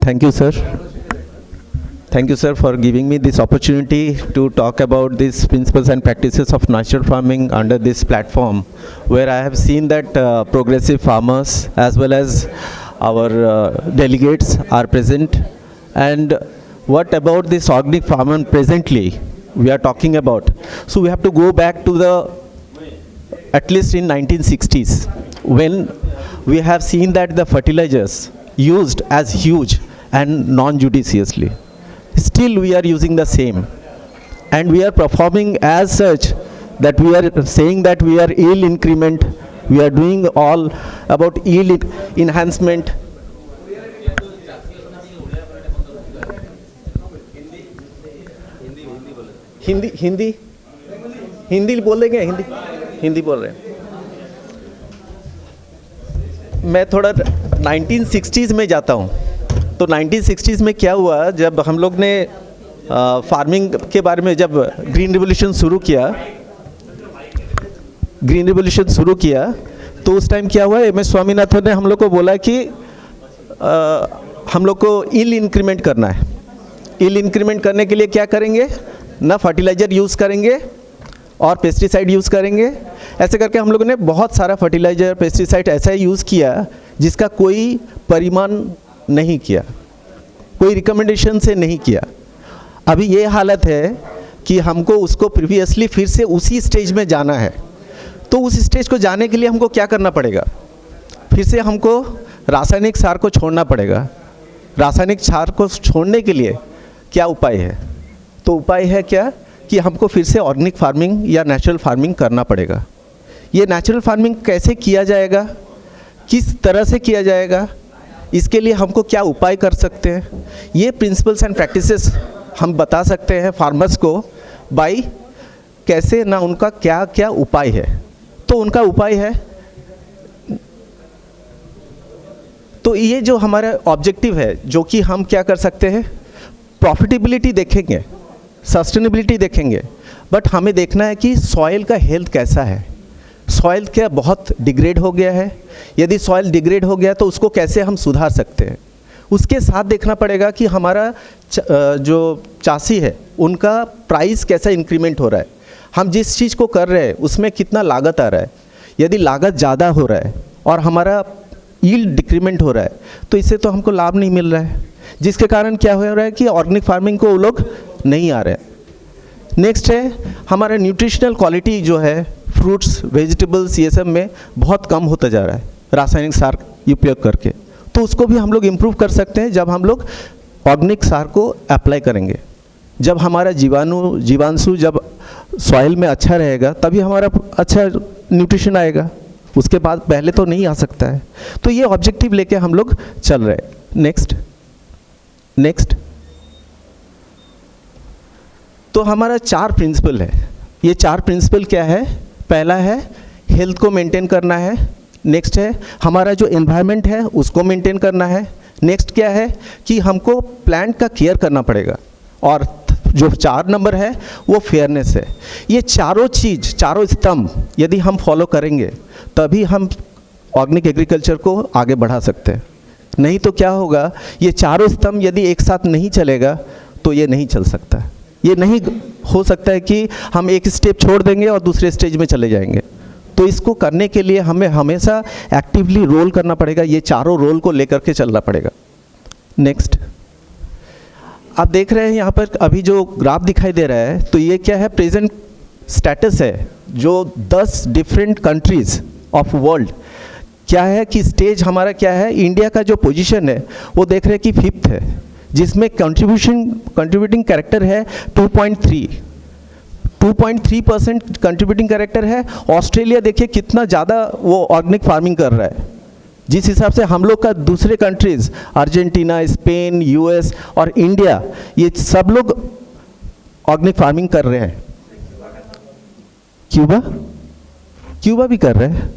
Thank you, sir. Thank you, sir, for giving me this opportunity to talk about these principles and practices of natural farming under this platform, where I have seen that progressive farmers as well as our delegates are present. And what about this organic farming presently we are talking about? So we have to go back to the at least in 1960s, when we have seen that the fertilizers used as huge and non-judiciously. Still we are using the same, and we are performing as such that we are saying that we are yield increment, we are doing all about yield enhancement. Hindi Hindi Hindi बोल देंगे, हिंदी हिंदी बोल रहे हैं. मैं थोड़ा 1960s में जाता हूँ. तो 1960s में क्या हुआ, जब हम लोग ने फार्मिंग के बारे में जब ग्रीन रिवोल्यूशन शुरू किया तो उस टाइम क्या हुआ, एम.एस. स्वामीनाथन ने हम लोग को बोला कि हम लोग को यील्ड इंक्रीमेंट करना है. यील्ड इंक्रीमेंट करने के लिए क्या करेंगे, ना फर्टिलाइज़र यूज़ करेंगे और पेस्टिसाइड यूज़ करेंगे. ऐसे करके हम लोगों ने बहुत सारा फर्टिलाइज़र पेस्टिसाइड ऐसा यूज़ किया जिसका कोई परिमाण नहीं किया, कोई रिकमेंडेशन से नहीं किया. अभी ये हालत है कि हमको उसको प्रीवियसली फिर से उसी स्टेज में जाना है. तो उस स्टेज को जाने के लिए हमको क्या करना पड़ेगा, फिर से हमको रासायनिक सार को छोड़ना पड़ेगा. रासायनिक सार को छोड़ने के लिए क्या उपाय है, तो उपाय है क्या कि हमको फिर से ऑर्गेनिक फार्मिंग या नेचुरल फार्मिंग करना पड़ेगा. ये नेचुरल फार्मिंग कैसे किया जाएगा, किस तरह से किया जाएगा, इसके लिए हमको क्या उपाय कर सकते हैं, ये प्रिंसिपल्स एंड प्रैक्टिसेस हम बता सकते हैं फार्मर्स को बाई कैसे ना उनका क्या क्या उपाय है. तो उनका उपाय है, तो ये जो हमारा ऑब्जेक्टिव है, जो कि हम क्या कर सकते हैं, प्रॉफिटेबिलिटी देखेंगे, सस्टेनेबिलिटी देखेंगे, बट हमें देखना है कि सॉइल का हेल्थ कैसा है. सॉइल क्या बहुत डिग्रेड हो गया है, यदि सॉइल डिग्रेड हो गया तो उसको कैसे हम सुधार सकते हैं. उसके साथ देखना पड़ेगा कि हमारा जो चासी है उनका प्राइस कैसा इंक्रीमेंट हो रहा है, हम जिस चीज़ को कर रहे हैं उसमें कितना लागत आ रहा है. यदि लागत ज़्यादा हो रहा है और हमारा यील्ड डिक्रीमेंट हो रहा है तो इससे तो हमको लाभ नहीं मिल रहा है, जिसके कारण क्या हो रहा है कि ऑर्गेनिक फार्मिंग को वो लोग नहीं आ रहे हैं. नेक्स्ट है हमारा न्यूट्रिशनल क्वालिटी जो है फ्रूट्स वेजिटेबल्स ये सब में बहुत कम होता जा रहा है रासायनिक सार उपयोग करके. तो उसको भी हम लोग इम्प्रूव कर सकते हैं जब हम लोग ऑर्गेनिक सार को अप्लाई करेंगे. जब हमारा जीवांशु जब सॉइल में अच्छा रहेगा तभी हमारा अच्छा न्यूट्रिशन आएगा, उसके बाद पहले तो नहीं आ सकता है. तो ये ऑब्जेक्टिव लेके हम लोग चल रहे हैं. नेक्स्ट तो हमारा 4 प्रिंसिपल है. ये 4 प्रिंसिपल क्या है, पहला है हेल्थ को मेंटेन करना है. नेक्स्ट है हमारा जो एनवायरनमेंट है उसको मेंटेन करना है. नेक्स्ट क्या है कि हमको प्लांट का केयर करना पड़ेगा. और जो 4 नंबर है वो फेयरनेस है. ये चारों चीज़, चारों स्तंभ यदि हम फॉलो करेंगे तभी हम ऑर्गेनिक एग्रीकल्चर को आगे बढ़ा सकते हैं. नहीं तो क्या होगा, ये चारों स्तंभ यदि एक साथ नहीं चलेगा तो ये नहीं चल सकता. ये नहीं हो सकता है कि हम एक स्टेप छोड़ देंगे और दूसरे स्टेज में चले जाएंगे. तो इसको करने के लिए हमें हमेशा एक्टिवली रोल करना पड़ेगा, ये चारों रोल को लेकर के चलना पड़ेगा. नेक्स्ट आप देख रहे हैं यहाँ पर अभी जो ग्राफ दिखाई दे रहा है, तो ये क्या है, प्रेजेंट स्टेटस है जो 10 डिफरेंट कंट्रीज़ ऑफ वर्ल्ड क्या है कि स्टेज हमारा क्या है. इंडिया का जो पोजीशन है वो देख रहे हैं कि 5th है, जिसमें कंट्रीब्यूटिंग कैरेक्टर है 2.3% कंट्रीब्यूटिंग कैरेक्टर है. ऑस्ट्रेलिया देखिए कितना ज़्यादा वो ऑर्गेनिक फार्मिंग कर रहा है. जिस हिसाब से हम लोग का दूसरे कंट्रीज़ अर्जेंटीना, स्पेन, यूएस और इंडिया, ये सब लोग ऑर्गेनिक फार्मिंग कर रहे हैं. क्यूबा भी कर रहे हैं.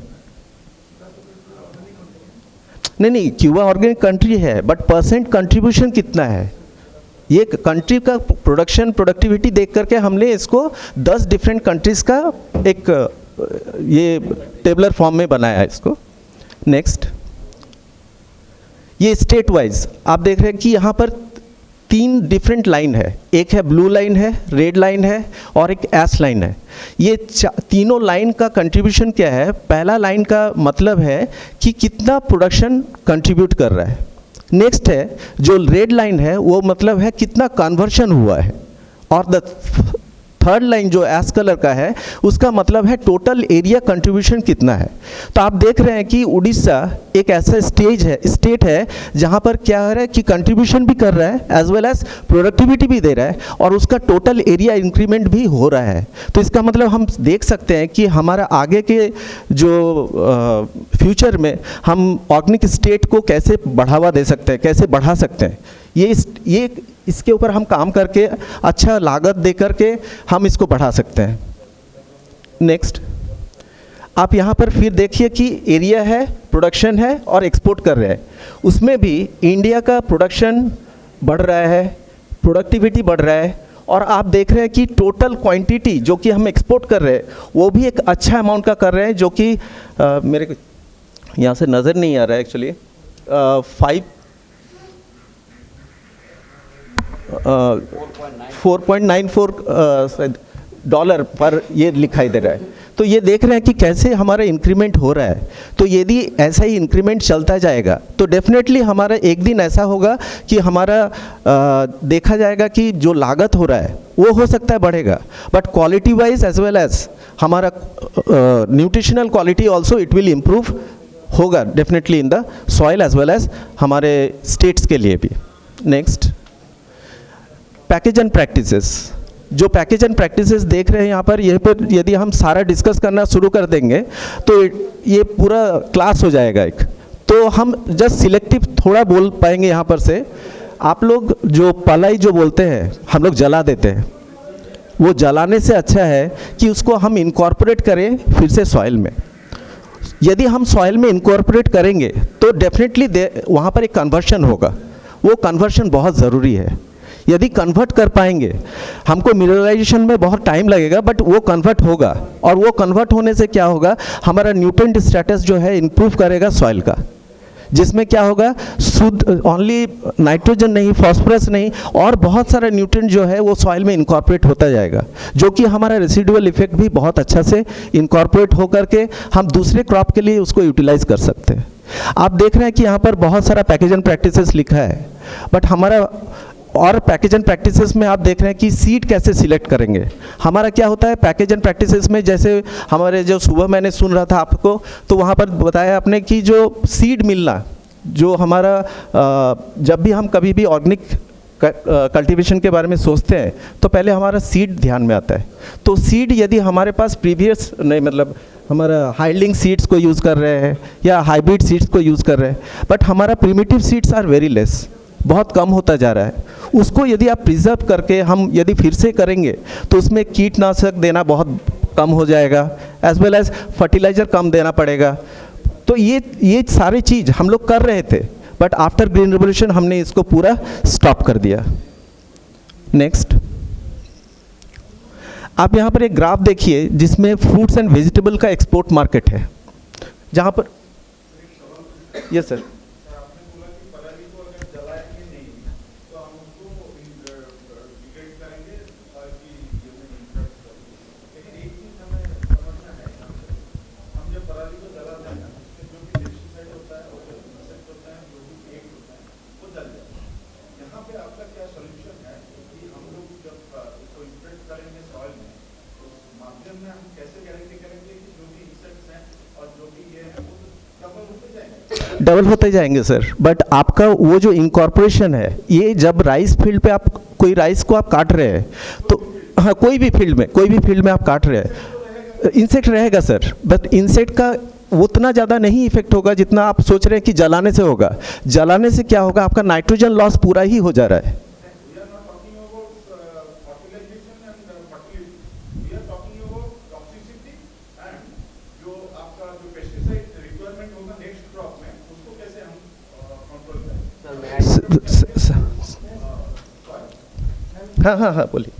नहीं, क्यूबा ऑर्गेनिक कंट्री है, बट परसेंट कंट्रीब्यूशन कितना है, ये कंट्री का प्रोडक्टिविटी देख करके हमने इसको 10 डिफरेंट कंट्रीज़ का एक ये टेबलर फॉर्म में बनाया है इसको. नेक्स्ट ये स्टेट वाइज आप देख रहे हैं कि यहाँ पर 3 डिफरेंट लाइन है, एक है ब्लू लाइन है, रेड लाइन है और एक एस लाइन है। ये तीनों लाइन का कंट्रीब्यूशन क्या है? पहला लाइन का मतलब है कि कितना प्रोडक्शन कंट्रीब्यूट कर रहा है। नेक्स्ट है जो रेड लाइन है वो मतलब है कितना कन्वर्शन हुआ है, और द थर्ड लाइन जो एस कलर का है उसका मतलब है टोटल एरिया कंट्रीब्यूशन कितना है। तो आप देख रहे हैं कि उड़ीसा एक ऐसा स्टेट है जहां पर क्या हो रहा है कि कंट्रीब्यूशन भी कर रहा है एज वेल एज प्रोडक्टिविटी भी दे रहा है और उसका टोटल एरिया इंक्रीमेंट भी हो रहा है। तो इसका मतलब हम देख सकते हैं कि हमारा आगे के जो फ्यूचर में हम ऑर्गेनिक स्टेट को कैसे बढ़ावा दे सकते हैं, कैसे बढ़ा सकते हैं, ये इसके ऊपर हम काम करके अच्छा लागत दे करके हम इसको बढ़ा सकते हैं। नेक्स्ट आप यहाँ पर फिर देखिए कि एरिया है, प्रोडक्शन है और एक्सपोर्ट कर रहे हैं। उसमें भी इंडिया का प्रोडक्शन बढ़ रहा है, प्रोडक्टिविटी बढ़ रहा है, और आप देख रहे हैं कि टोटल क्वांटिटी जो कि हम एक्सपोर्ट कर रहे हैं वो भी एक अच्छा अमाउंट का कर रहे हैं, जो कि मेरे को यहाँ से नज़र नहीं आ रहा है एक्चुअली, 4.94 डॉलर पर ये दिखाई दे रहा है। तो ये देख रहे हैं कि कैसे हमारा इंक्रीमेंट हो रहा है। तो यदि ऐसा ही इंक्रीमेंट चलता जाएगा तो डेफिनेटली हमारा एक दिन ऐसा होगा कि हमारा देखा जाएगा कि जो लागत हो रहा है वो हो सकता है बढ़ेगा, but quality wise as well as हमारा nutritional quality also it will improve होगा definitely in the soil as well as हमारे स्टेट्स के लिए भी। Next package and practices. जो पैकेज एंड प्रैक्टिसेस देख रहे हैं यहाँ पर, ये पर यदि हम सारा डिस्कस करना शुरू कर देंगे तो ये पूरा क्लास हो जाएगा एक। तो हम जस्ट सिलेक्टिव थोड़ा बोल पाएंगे यहाँ पर से। आप लोग जो पलाई जो बोलते हैं हम लोग जला देते हैं, वो जलाने से अच्छा है कि उसको हम इनकॉर्पोरेट करें फिर से सॉइल में। यदि हम सॉइल में इनकॉर्पोरेट करेंगे तो डेफिनेटली वहाँ पर एक कन्वर्शन होगा। वो कन्वर्शन बहुत ज़रूरी है। यदि कन्वर्ट कर पाएंगे, हमको मिनरलाइजेशन में बहुत टाइम लगेगा बट वो कन्वर्ट होगा, और वो कन्वर्ट होने से क्या होगा, हमारा न्यूट्रिएंट स्टेटस जो है इम्प्रूव करेगा सॉइल का, जिसमें क्या होगा शुद्ध ओनली नाइट्रोजन नहीं, फॉस्फोरस नहीं, और बहुत सारा न्यूट्रिएंट जो है वो सॉइल में इनकॉर्पोरेट होता जाएगा, जो कि हमारा रेसिडुअल इफेक्ट भी बहुत अच्छा से इनकॉर्पोरेट होकर के हम दूसरे क्रॉप के लिए उसको यूटिलाइज कर सकते हैं। आप देख रहे हैं कि यहाँ पर बहुत सारा पैकेज एंड प्रैक्टिसेस लिखा है, बट हमारा और पैकेज एंड प्रैक्टिसेस में आप देख रहे हैं कि सीड कैसे सिलेक्ट करेंगे। हमारा क्या होता है पैकेज एंड प्रैक्टिसेस में, जैसे हमारे जो सुबह मैंने सुन रहा था आपको, तो वहाँ पर बताया आपने कि जो सीड मिलना, जो हमारा जब भी हम कभी भी ऑर्गेनिक कल्टीवेशन के बारे में सोचते हैं तो पहले हमारा सीड ध्यान में आता है। तो सीड यदि हमारे पास प्रीवियस नहीं, मतलब हमारा हाइल्डिंग सीड्स को यूज़ कर रहे हैं या हाइब्रिड सीड्स को यूज़ कर रहे हैं, बट हमारा primitive seeds are very less, बहुत कम होता जा रहा है। उसको यदि आप प्रिजर्व करके हम यदि फिर से करेंगे तो उसमें कीटनाशक देना बहुत कम हो जाएगा, एज वेल एज फर्टिलाइज़र कम देना पड़ेगा। तो ये सारी चीज़ हम लोग कर रहे थे, बट आफ्टर ग्रीन रेवोल्यूशन हमने इसको पूरा स्टॉप कर दिया। नेक्स्ट आप यहाँ पर एक ग्राफ देखिए जिसमें फ्रूट्स एंड वेजिटेबल का एक्सपोर्ट मार्केट है, जहाँ पर यस सर डबल होते जाएंगे सर, बट आपका वो जो इनकॉर्पोरेशन है, ये जब राइस फील्ड पे आप कोई राइस को आप काट रहे हैं तो हाँ, कोई भी फील्ड में आप काट रहे हैं, इंसेक्ट रहेगा सर, बट इंसेक्ट का उतना ज़्यादा नहीं इफेक्ट होगा जितना आप सोच रहे हैं कि जलाने से होगा। जलाने से क्या होगा, आपका नाइट्रोजन लॉस पूरा ही हो जा रहा है। हाँ हाँ हाँ बोलिए।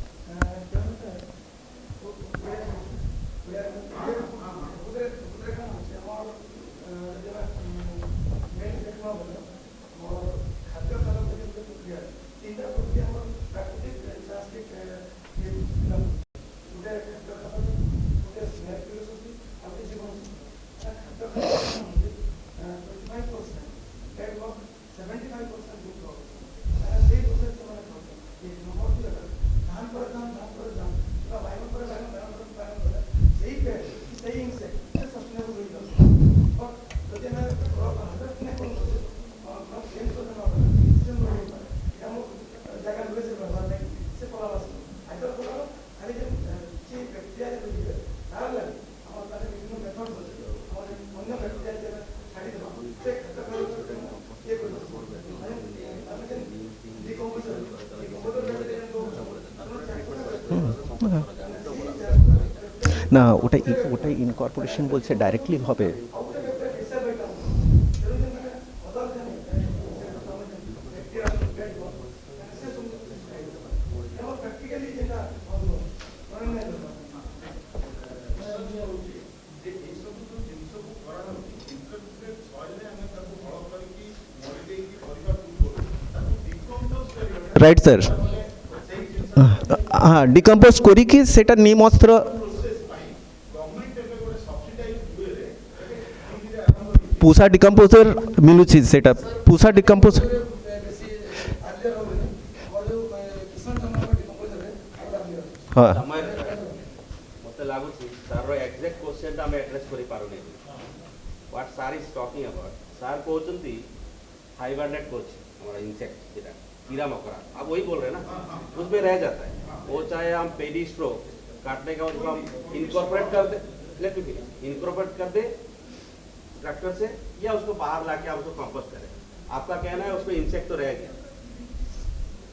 না ওটাই ইনকর্পোরেশন বলছে ডাইরেক্টলি হবে। রাইট স্যার, हाँ डिकम्पोज करिकी सेटा नीम अस्त्र पूसा डिकम्पोजर मिलुची सेटा पूसा डिकम्पोज हाँ मते लागुची सर एग्जैक्ट क्वेश्चन ता हम एड्रेस करि पारुनी what sir is talking about sir कहउचंती 500 कोच हमारा इंसेक्ट जेटा कीड़ा मकोड़ा आप वही बोल रहे हैं ना, उसमें रह जाता है वो, चाहे हम पेडी स्ट्रो काटने का उसको हम इनकॉर्पोरेट कर दे, इनकॉर्पोरेट कर दे ट्रैक्टर से, या उसको बाहर लाके आप उसको कंपोस्ट करें। आपका कहना है उसमें इंसेक्ट तो रह गया,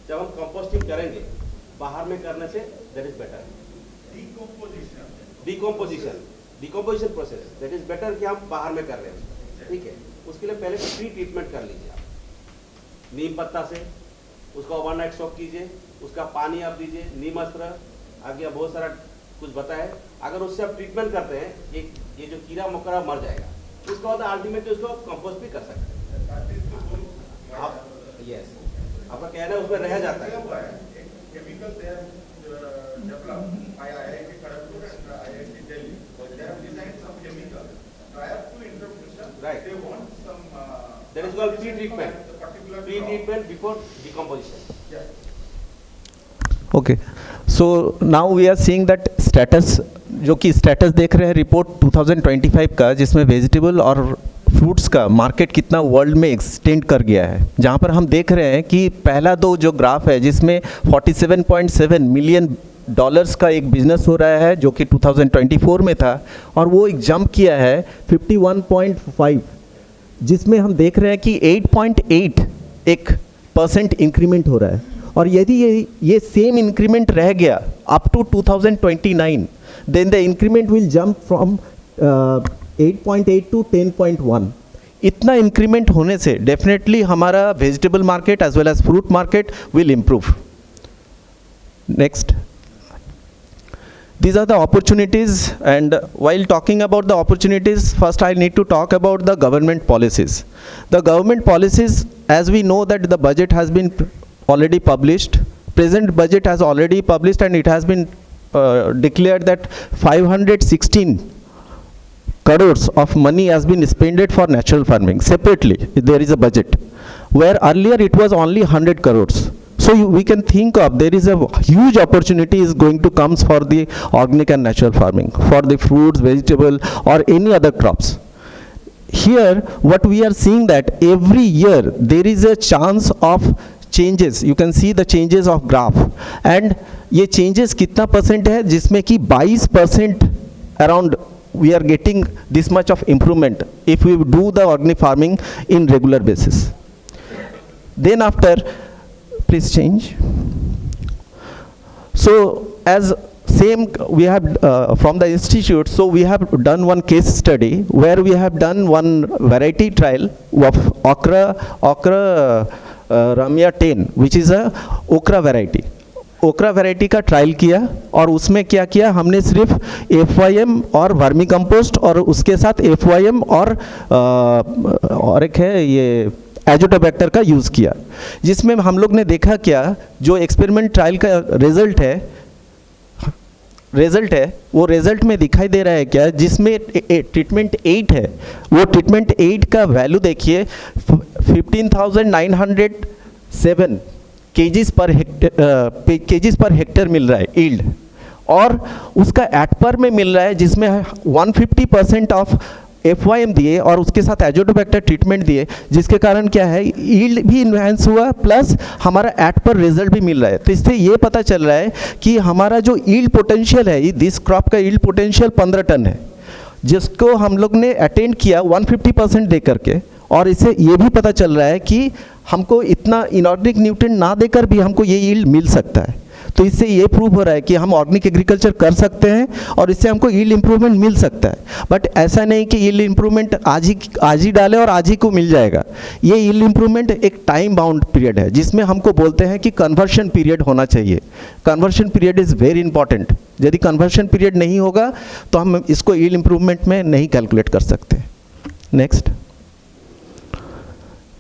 जब हम कंपोस्टिंग करेंगे बाहर में करने say that is better. Decomposition process that is better कि हम बाहर में कर रहे हैं, ठीक है। उसके लिए पहले प्री ट्रीटमेंट कर लीजिए आप, नीम पत्ता से उसका ओवरनाइट सोक कीजिए, उसका पानी आप दीजिए, नीम अस्त्र आगे बहुत सारा कुछ बताया। अगर उससे आप ट्रीटमेंट करते हैं ये जो कीड़ा मकोड़ा मर जाएगा, उसके बाद अल्टीमेटली उसको कंपोस्ट भी कर सकते हैं आप। यस, आपका कहना है उसमें रह जाता है। Chemical they have developed by IIT Kharagpur and IIT Delhi. They have designed some chemical. Prior to introduction, Right. they want some. That is called pre-treatment. The particular Pre-treatment before decomposition. Yes. Okay so now we are seeing that status, जो कि status देख रहे हैं report 2025 का, जिसमें vegetable और fruits का market कितना वर्ल्ड में एक्सटेंड कर गया है, जहाँ पर हम देख रहे हैं कि पहला दो जो ग्राफ है जिसमें 47.7 मिलियन डॉलर्स का एक बिजनेस हो रहा है जो कि 2024 में था, और वो एक जंप किया है 51.5, जिसमें हम देख रहे हैं कि 8.8 एक % इंक्रीमेंट हो रहा है। और यदि ये सेम इंक्रीमेंट रह गया up to 2029, then the increment will jump from 8.8 to 10.1। इतना इंक्रीमेंट होने से डेफिनेटली हमारा vegetable market as well as fruit market will improve. Next, these are the opportunities, and while talking about the opportunities, first I need to talk about the government policies. The government policies, as we know that the budget has been already published, present budget has already published, and it has been declared that 516 crores of money has been spent for natural farming. Separately there is a budget, where earlier it was only 100 crores. So we can think of, there is a huge opportunity is going to comes for the organic and natural farming, for the fruits, vegetable or any other crops. Here what we are seeing that every year there is a chance of changes. You can see the changes of graph, and ये changes कितना % है, जिसमें कि 22% around we are getting this much of improvement if we do the organic farming in regular basis. Then after, please change. So as same we have from the institute, so we have done one case study where we have done one variety trial of okra ramya 10, which is a okra variety. ओकरा variety का trial किया, और उसमें क्या किया हमने, सिर्फ FYM और वर्मी कंपोस्ट और उसके साथ FYM और एक है ये एजोटोबैक्टर का यूज़ किया, जिसमें हम लोग ने देखा क्या, जो एक्सपेरिमेंट ट्रायल का रिजल्ट है वो रिजल्ट में दिखाई दे रहा है क्या, जिसमें ट्रीटमेंट 8 है, वो ट्रीटमेंट 8 का वैल्यू देखिए 15,907 केजीज पर हेक्टेयर मिल रहा है ईल्ड, और उसका एटपर में मिल रहा है जिसमें 150% ऑफ FYM दिए और उसके साथ एजोटोबैक्टर ट्रीटमेंट दिए, जिसके कारण क्या है, ईल्ड भी इन्हांस हुआ प्लस हमारा एट पर रिजल्ट भी मिल रहा है। तो इससे ये पता चल रहा है कि हमारा जो ईल्ड पोटेंशियल है, दिस क्रॉप का ईल्ड पोटेंशियल 15 टन है, जिसको हम लोग ने अटेंड किया 150% दे करके, और इससे ये भी पता चल रहा है कि हमको इतना इनऑर्गेनिक न्यूट्रिएंट ना देकर भी हमको ये यील्ड मिल सकता है। तो इससे ये प्रूव हो रहा है कि हम ऑर्गेनिक एग्रीकल्चर कर सकते हैं और इससे हमको यील्ड इंप्रूवमेंट मिल सकता है। बट ऐसा नहीं कि यील्ड इंप्रूवमेंट आज ही डालें और आज ही को मिल जाएगा। ये यील्ड इंप्रूवमेंट एक टाइम बाउंड पीरियड है जिसमें हमको बोलते हैं कि कन्वर्शन पीरियड होना चाहिए। Conversion period is very important. यदि कन्वर्शन पीरियड नहीं होगा तो हम इसको यील्ड इंप्रूवमेंट में नहीं कैलकुलेट कर सकते। Next,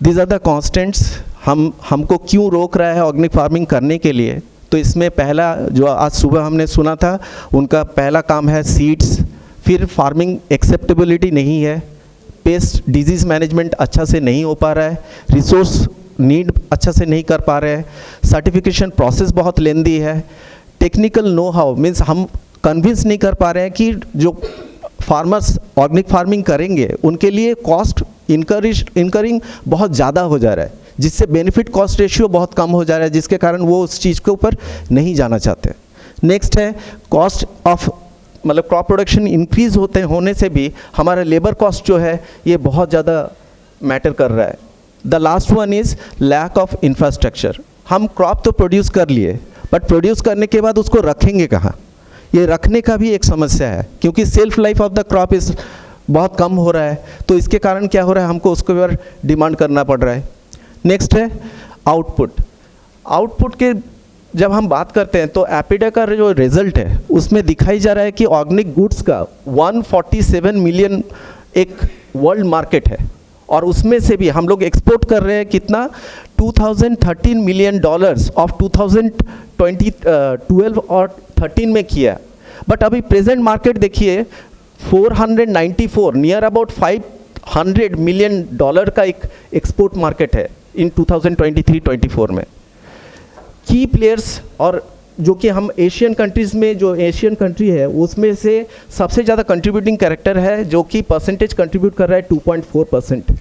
these are the constants. हमको क्यों रोक रहा है ऑर्गेनिक फार्मिंग करने के लिए? तो इसमें पहला जो आज सुबह हमने सुना था, उनका पहला काम है सीड्स, फिर फार्मिंग एक्सेप्टेबिलिटी नहीं है, पेस्ट डिजीज़ मैनेजमेंट अच्छा से नहीं हो पा रहा है, रिसोर्स नीड अच्छा से नहीं कर पा रहे हैं, सर्टिफिकेशन प्रोसेस बहुत लेंदी है, टेक्निकल नो हाउ मीन्स हम कन्विंस नहीं कर पा रहे हैं कि जो फार्मर्स ऑर्गेनिक फार्मिंग करेंगे उनके लिए कॉस्ट इनकरिंग बहुत ज़्यादा हो जा रहा है, जिससे बेनिफिट कॉस्ट रेशियो बहुत कम हो जा रहा है, जिसके कारण वो उस चीज़ के ऊपर नहीं जाना चाहते। नेक्स्ट है कॉस्ट ऑफ मतलब क्रॉप प्रोडक्शन इंक्रीज होने से भी हमारा लेबर कॉस्ट जो है ये बहुत ज़्यादा मैटर कर रहा है। The last one is lack of infrastructure. हम क्रॉप तो प्रोड्यूस कर लिए, बट प्रोड्यूस करने के बाद उसको रखेंगे कहाँ? ये रखने का भी एक समस्या है, क्योंकि self life of the crop is बहुत कम हो रहा है। तो इसके कारण क्या हो रहा है, हमको उसके ऊपर डिमांड करना पड़ रहा है। नेक्स्ट है आउटपुट। आउटपुट के जब हम बात करते हैं तो एपिडा का जो रिजल्ट है उसमें दिखाई जा रहा है कि ऑर्गेनिक गुड्स का 147 मिलियन एक वर्ल्ड मार्केट है, और उसमें से भी हम लोग एक्सपोर्ट कर रहे हैं कितना, 2013 मिलियन डॉलर्स ऑफ 2012 और 13 में किया। बट अभी प्रेजेंट मार्केट देखिए 494 नियर अबाउट 500 मिलियन डॉलर का एक एक्सपोर्ट मार्केट है इन 2023-24 में। की प्लेयर्स और जो कि हम एशियन कंट्रीज़ में, जो एशियन कंट्री है उसमें से सबसे ज़्यादा कंट्रीब्यूटिंग कैरेक्टर है, जो कि परसेंटेज कंट्रीब्यूट कर रहा है 2.4%।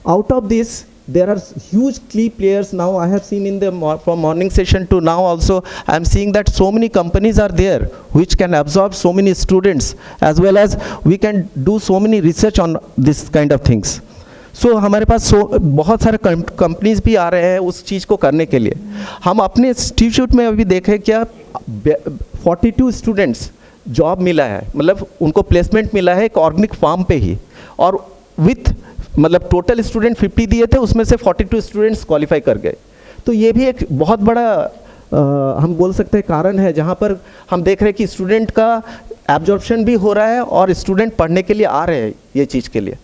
Out of this there are huge key players now. I have seen in the from morning session to now also I am seeing that so many companies are there which can absorb so many students, as well as we can do so many research on this kind of things. So हमारे पास बहुत सारे companies भी आ रहे हैं उस चीज़ को करने के लिए। हम अपने इंस्टीट्यूट में अभी देखें क्या 42 स्टूडेंट्स जॉब मिला है, मतलब उनको प्लेसमेंट मिला है एक ऑर्गेनिक फार्म पे ही, और विथ मतलब टोटल स्टूडेंट 50 दिए थे, उसमें से 42 स्टूडेंट्स क्वालिफाई कर गए। तो ये भी एक बहुत बड़ा हम बोल सकते हैं कारण है, जहाँ पर हम देख रहे हैं कि स्टूडेंट का एब्जॉर्प्शन भी हो रहा है और स्टूडेंट पढ़ने के लिए आ रहे हैं ये चीज़ के लिए।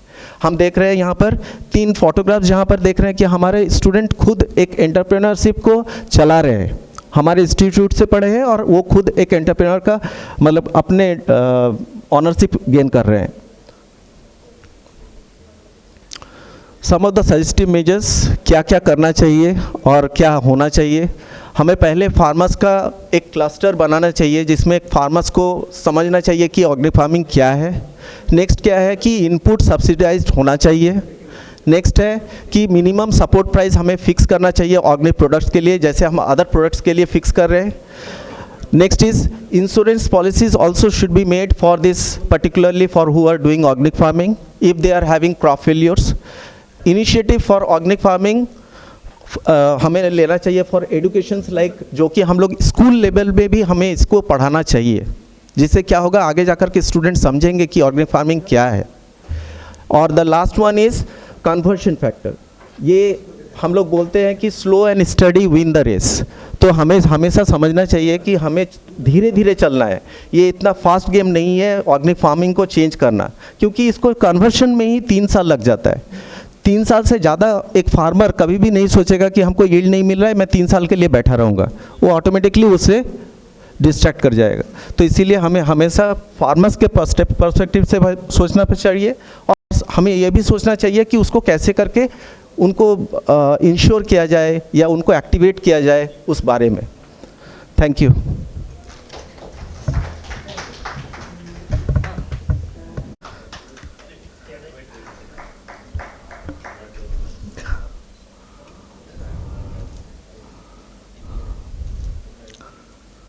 हम देख रहे हैं यहाँ पर 3 फोटोग्राफ्स जहाँ पर देख रहे हैं कि हमारे स्टूडेंट खुद एक एंटरप्रेन्योरशिप को चला रहे हैं, हमारे इंस्टीट्यूट से पढ़े हैं और वो खुद एक एंटरप्रेन्योर का मतलब अपने ऑनरशिप गेन कर रहे हैं। सम ऑफ द सजेस्टिव मेजर्स, क्या क्या करना चाहिए और क्या होना चाहिए। हमें पहले फार्मर्स का एक क्लस्टर बनाना चाहिए जिसमें फार्मर्स को समझना चाहिए कि ऑर्गेनिक फार्मिंग क्या है। नेक्स्ट क्या है कि इनपुट सब्सिडाइज्ड होना चाहिए। नेक्स्ट है कि मिनिमम सपोर्ट प्राइस हमें फिक्स करना चाहिए ऑर्गेनिक प्रोडक्ट्स के लिए, जैसे हम अदर प्रोडक्ट्स के लिए फिक्स कर रहे हैं। Next is insurance policies also should be made for this, particularly for who are doing organic farming if they are having crop failures. Initiative for organic farming हमें लेना चाहिए फॉर एजुकेशंस लाइक, जो कि हम लोग स्कूल लेवल पे भी हमें इसको पढ़ाना चाहिए, जिससे क्या होगा आगे जाकर के स्टूडेंट समझेंगे कि ऑर्गेनिक फार्मिंग क्या है। और the last one is conversion factor. ये हम लोग बोलते हैं कि slow and study win the race, तो हमें हमेशा समझना चाहिए कि हमें धीरे धीरे चलना है। ये इतना फास्ट गेम नहीं है ऑर्गेनिक फार्मिंग को चेंज करना, क्योंकि इसको कन्वर्शन में ही 3 साल लग जाता है। 3 साल से ज़्यादा एक फार्मर कभी भी नहीं सोचेगा कि हमको यील्ड नहीं मिल रहा है, मैं 3 साल के लिए बैठा रहूँगा, वो ऑटोमेटिकली उससे डिस्ट्रैक्ट कर जाएगा। तो इसीलिए हमें हमेशा फार्मर्स के पर्सपेक्टिव से सोचना चाहिए, और हमें यह भी सोचना चाहिए कि उसको कैसे करके उनको इंश्योर किया जाए या उनको एक्टिवेट किया जाए उस बारे में। Thank you.